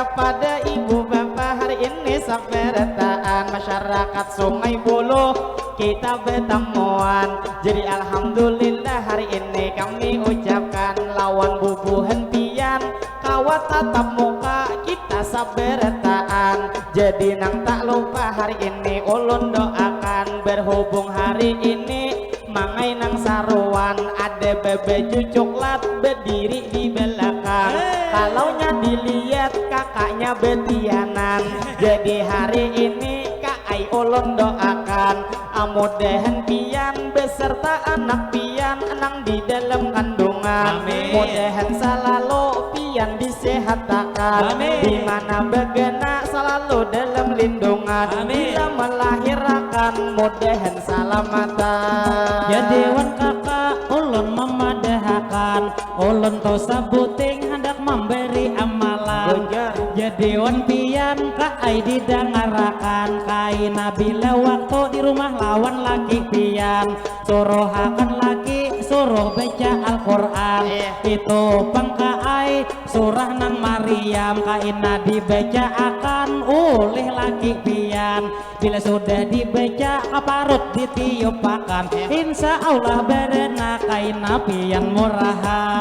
kepada ibu bapak hari ini sapertaan masyarakat Sungai Buloh kita bertemuan. Jadi alhamdulillah hari ini kami ucapkan lawan bubuh hentian kawat tatap muka kita sapertaan. Jadi nang tak lupa hari ini ulun doakan berhubung hari ini mangai nang saruan ada bebe cucuklat berdiri di belakang. Kalau nya dilihat kakaknya betianan. Jadi hari ini kak ai ulun doakan mudahan pian beserta anak pian enang di dalam kandungan. Mudahan selalu pian disehatkan di mana begena selalu dalam lindungan. Bila melahirkan mudahan salamatan. Jadi wan kakak ulun memadahakan ulun to sabuting hendak memberi amalan. Jadi wan pian kak ai didangarakan kaina bila waktu di rumah lawan laki pian suruhakan laki suruh baca Al-Quran. Itu pangka ai surah nang Maryam kaina dibaca akan oleh laki pian. Bila sudah dibaca kaparut ditiupakan insya Allah berena kaina pian murahan.